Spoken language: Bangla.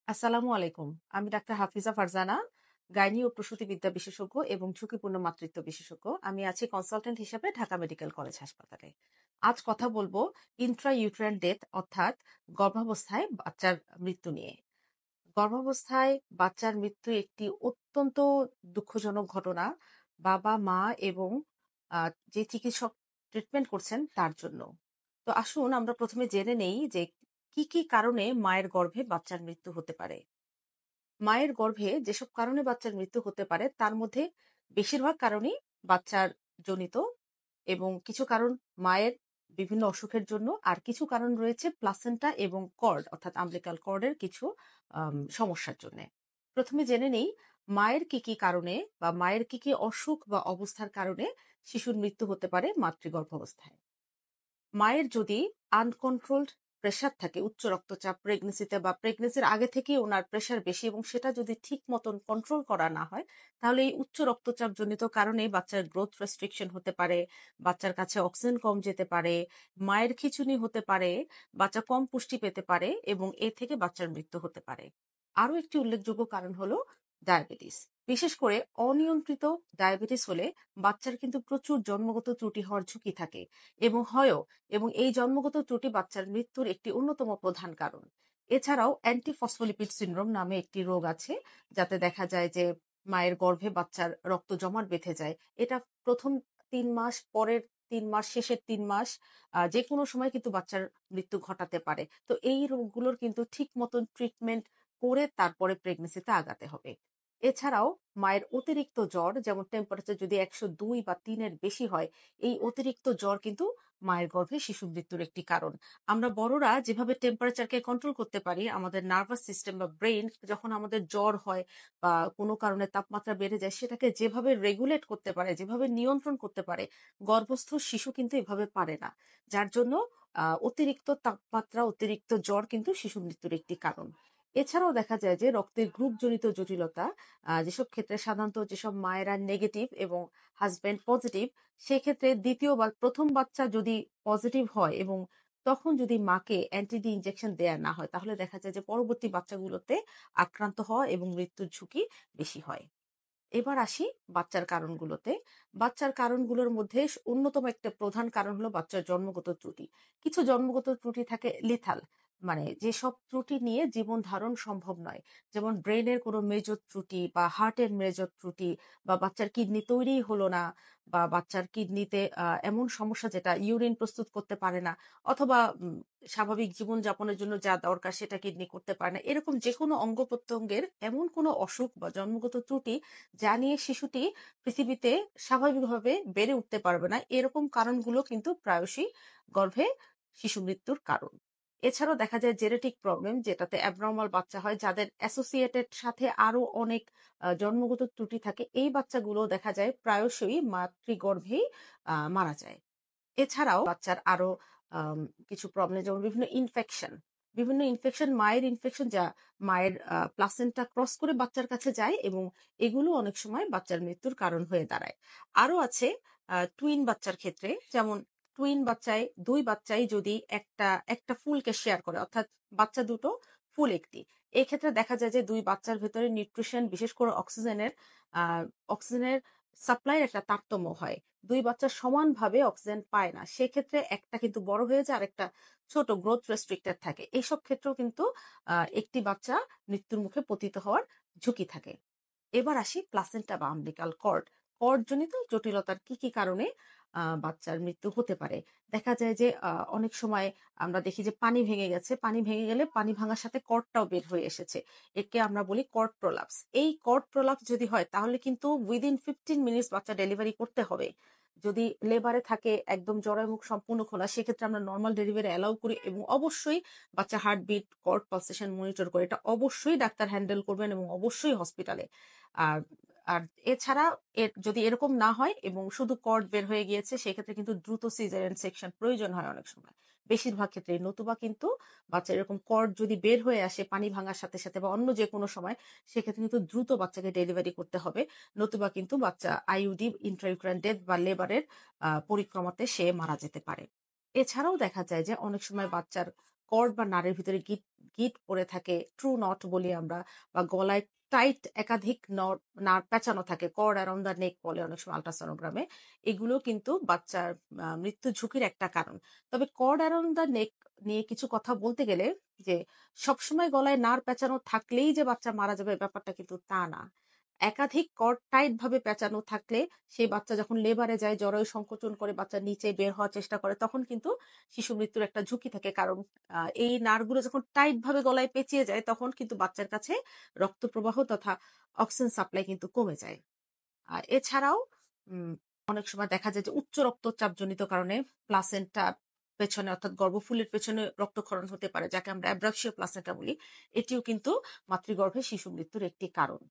আসসালামু আলাইকুম। আমি ডাক্তার হাফিজা ফারজানা, গাইনি ও প্রসূতিবিদ্যা বিশেষজ্ঞ এবং ঝুঁকিপূর্ণ মাতৃত্ব বিশেষজ্ঞ। আমি আছি কনসালটেন্ট হিসেবে ঢাকা মেডিকেল কলেজ হাসপাতালে। আজ কথা বলবো ইন্ট্রা-ইউটেরাইন ডেথ অর্থাৎ গর্ভাবস্থায় বাচ্চার মৃত্যু নিয়ে। গর্ভাবস্থায় বাচ্চার মৃত্যু একটি অত্যন্ত দুঃখজনক ঘটনা বাবা, মা এবং আ যে চিকিৎসক ট্রিটমেন্ট করছেন তার জন্য। তো আসুন আমরা ১ম এ জেনে নেই যে কি কারণে মায়ের গর্ভে বাচ্চার মৃত্যু হতে পারে। মায়ের গর্ভে যেসব কারণে বাচ্চার মৃত্যু হতে পারে তার মধ্যে বেশিরভাগ কারণই বাচ্চার জনিত এবং কিছু কারণ মায়ের বিভিন্ন অসুখের জন্য আর কিছু কারণ রয়েছে প্লাসেন্টা এবং কর্ড অর্থাৎ আম্বিলিকাল কর্ডের কিছু সমস্যার জন্য। প্রথমে জেনে নেই মায়ের কি কারণে বা মায়ের কি অসুখ বা অবস্থার কারণে শিশুর মৃত্যু হতে পারে মাতৃগর্ভাবস্থায়। মায়ের যদি আনকন্ট্রোলড প্রেশার থাকে, উচ্চ রক্তচাপ প্রেগনেন্সিতে বা প্রেগনেন্সির আগে থেকেই ওনার প্রেশার বেশি এবং সেটা যদি ঠিক মতন কন্ট্রোল করা না হয়, তাহলে এই উচ্চ রক্তচাপ জনিত কারণে বাচ্চার গ্রোথ রেস্ট্রিকশন হতে পারে, বাচ্চার কাছে অক্সিজেন কম যেতে পারে, মায়ের খিঁচুনি হতে পারে, বাচ্চা কম পুষ্টি পেতে পারে এবং এ থেকে বাচ্চার মৃত্যু হতে পারে। আরো একটি উল্লেখযোগ্য কারণ হলো ডায়াবেটিস। বিশেষ করে অনিয়ন্ত্রিত ডায়াবেটিস হলে বাচ্চার কিন্তু প্রচুর জন্মগত ত্রুটি হওয়ার ঝুঁকি থাকে এবং হয়ও এবং এই জন্মগত ত্রুটি বাচ্চার মৃত্যুর একটি অন্যতম প্রধান কারণ। এছাড়াও অ্যান্টিফসফোলিপিড সিনড্রোম নামে একটি রোগ আছে, যাতে দেখা যায় যে মায়ের গর্ভে বাচ্চার রক্ত জমাট বেঁধে যায়। এটা ১ম ৩ মাস, পরের ৩ মাস, শেষের ৩ মাস যেকোনো সময় কিন্তু বাচ্চার মৃত্যু ঘটাতে পারে। তো এই রোগগুলোর কিন্তু ঠিক মতন ট্রিটমেন্ট করে তারপরে প্রেগন্যান্সিতে আগাতে হবে। এছাড়াও মায়ের অতিরিক্ত জ্বর, যেমন টেম্পারেচার যদি ১০২ বা ৩ এর বেশি হয়, এই অতিরিক্ত জ্বর কিন্তু মায়ের গর্ভে শিশু মৃত্যুর একটি কারণ। আমরা বড়রা যেভাবে টেম্পারেচারকে কন্ট্রোল করতে পারি, আমাদের নার্ভাস সিস্টেম বা ব্রেইন যখন আমাদের জ্বর হয় বা কোনো কারণে তাপমাত্রা বেড়ে যায় সেটাকে যেভাবে রেগুলেট করতে পারে, যেভাবে নিয়ন্ত্রণ করতে পারে, গর্ভস্থ শিশু কিন্তু এভাবে পারে না। যার জন্য অতিরিক্ত তাপমাত্রা, অতিরিক্ত জ্বর কিন্তু শিশু মৃত্যুর একটি কারণ। এছাড়াও দেখা যায় যে রক্তের গ্রুপজনিত জটিলতা, যেসব ক্ষেত্রে সাধারণত যেসব মায়েরা নেগেটিভ এবং হাসব্যান্ড পজিটিভ, সেক্ষেত্রে ২য় বা ১ম বাচ্চা যদি পজিটিভ হয় এবং তখন যদি মাকে অ্যান্টি-ডি ইনজেকশন দেয়া না হয়, তাহলে দেখা যায় যে পরবর্তী বাচ্চাগুলোতে আক্রান্ত হওয়া এবং মৃত্যুর ঝুঁকি বেশি হয়। এবার আসি বাচ্চার কারণগুলোতে। বাচ্চার কারণগুলোর মধ্যে অন্যতম একটা প্রধান কারণ হলো বাচ্চার জন্মগত ত্রুটি। কিছু জন্মগত ত্রুটি থাকে লিথাল, মানে যেসব ত্রুটি নিয়ে জীবন ধারণ সম্ভব নয়। যেমন ব্রেইনের কোনো মেজর ত্রুটি বা হার্টের মেজর ত্রুটি বা বাচ্চার কিডনি তৈরিই হলো না বা বাচ্চার কিডনিতে এমন সমস্যা যেটা ইউরিন প্রস্তুত করতে পারে না অথবা স্বাভাবিক জীবনযাপনের জন্য যা দরকার সেটা কিডনি করতে পারে না। এরকম যেকোনো অঙ্গ-প্রত্যঙ্গের এমন কোনো অসুখ বা জন্মগত ত্রুটি যা নিয়ে শিশুটি পৃথিবীতে স্বাভাবিকভাবে বেড়ে উঠতে পারবে না, এরকম কারণগুলো কিন্তু প্রায়শই গর্ভে শিশু মৃত্যুর কারণ। এছাড়াও দেখা যায় জেনেটিক প্রবলেম, যেটাতে অ্যাবনরমাল বাচ্চা হয়, যাদের অ্যাসোসিয়েটেড সাথে আরো অনেক জন্মগত ত্রুটি থাকে। এই বাচ্চাগুলো দেখা যায় প্রায়শই মাতৃগর্ভেই মারা যায়। এছাড়াও বাচ্চার আরো আম কিছু প্রবলেম, যেমন বিভিন্ন ইনফেকশন, মায়ের ইনফেকশন যা মায়ের প্লাসেন্টা ক্রস করে বাচ্চার কাছে যায় এবং এগুলো অনেক সময় বাচ্চার মৃত্যুর কারণ হয়ে দাঁড়ায়। আরো আছে টুইন বাচ্চার ক্ষেত্রে, যেমন টুইন বাচ্চায় ২ বাচ্চাই যদি একটা ফুলকে শেয়ার করে, অর্থাৎ বাচ্চা দুটো ফুল একটি। এক্ষেত্রে দেখা যায় যে ২ বাচ্চার ভেতরে নিউট্রিশন, বিশেষ করে আ অক্সিজেনের সাপ্লাই এর একটা তারতম্য হয়। ২ বাচ্চা সমানভাবে অক্সিজেন পায় না। সেক্ষেত্রে একটা কিন্তু বড় হয়ে যায়, আরেকটা ছোট, গ্রোথ রেস্ট্রিক্টেড থাকে। এসব ক্ষেত্রেও কিন্তু একটি বাচ্চা মৃত্যুর মুখে পতিত হওয়ার ঝুঁকি থাকে। এবার আসি প্লাসেন্টা বা আম্বিলিকাল কর্ড। কর্ডজনিত জটিলতার কি কারণে বাচ্চার মৃত্যু হতে পারে? দেখা যায় যে অনেক সময় আমরা দেখি যে পানি ভেঙে গেছে। পানি ভেঙে গেলে পানি ভাঙার সাথে কর্ডটাও বের হয়ে এসেছে। একে আমরা বলি কর্ড প্রোলাপস। এই কর্ড প্রোলাপস যদি হয় তাহলে কিন্তু উইদিন 15 মিনিটস বাচ্চা ডেলিভারি করতে হবে। যদি লেবারে থাকে একদম জরায়ুমুখ সম্পূর্ণ খোলা, সেক্ষেত্রে আমরা নরমাল ডেলিভারি অ্যালাউ করি এবং অবশ্যই বাচ্চা হার্টবিট, কর্ড পালসেশন মনিটর করে। এটা অবশ্যই ডাক্তার হ্যান্ডেল করবেন এবং অবশ্যই হসপিটালে। আর আর এছাড়া যদি এরকম না হয় এবং শুধু কর্ড বের হয়ে গিয়েছে, সেক্ষেত্রে কিন্তু দ্রুত সিজারিয়ান সেকশন প্রয়োজন হয় অনেক সময়। বেশিরভাগ ক্ষেত্রেই। নতুবা কিন্তু বাচ্চার এরকম কর্ড যদি বের হয়ে আসে পানি ভাঙার সাথে বা অন্য যেকোনো সময়, সেক্ষেত্রে কিন্তু দ্রুত বাচ্চাকে ডেলিভারি করতে হবে। নতুবা কিন্তু বাচ্চা আইইউডি, ইন্ট্রা-ইউটেরাইন ডেথ বা লেবারের পরিক্রমাতে সে মারা যেতে পারে। এছাড়াও দেখা যায় যে অনেক সময় বাচ্চার কর্ড বা নাড়ের ভিতরে গিট গিট পড়ে থাকে, ট্রু নট বলি আমরা, বা গলায় টাইট একাধিক নার্ভ পেঁচানো থাকে, কর্ড অ্যারাউন্ড দ্য নেক বলে অনেক সময় আল্ট্রাসনোগ্রামে। এগুলো কিন্তু বাচ্চার মৃত্যু ঝুঁকির একটা কারণ। তবে কর্ড অ্যারাউন্ড দ্য নেক নিয়ে কিছু কথা বলতে গেলে, যে সবসময় গলায় নাড় পেঁচানো থাকলেই যে বাচ্চা মারা যাবে ব্যাপারটা কিন্তু তা না। একাধিক কর্ড টাইট ভাবে পেঁচানো থাকলে সেই বাচ্চা যখন লেবারে যায়, জরায়ু সংকোচন করে বাচ্চা নিচে বের হওয়ার চেষ্টা করে, তখন কিন্তু শিশু মৃত্যুর একটা ঝুঁকি থাকে। কারণ এই নার্ভগুলো যখন টাইট ভাবে গলায় পেঁচিয়ে যায়, তখন কিন্তু বাচ্চার কাছে রক্ত প্রবাহ তথা অক্সিজেন সাপ্লাই কিন্তু কমে যায়। এছাড়াও উম অনেক সময় দেখা যায় যে উচ্চ রক্তচাপজনিত কারণে প্লাসেন্টা পেছনে, অর্থাৎ গর্ভফুলের পেছনে রক্তক্ষরণ হতে পারে, যাকে আমরা অ্যাব্রাক্সিও প্লাসেন্টা বলি। এটিও কিন্তু মাতৃগর্ভে শিশু মৃত্যুর একটি কারণ।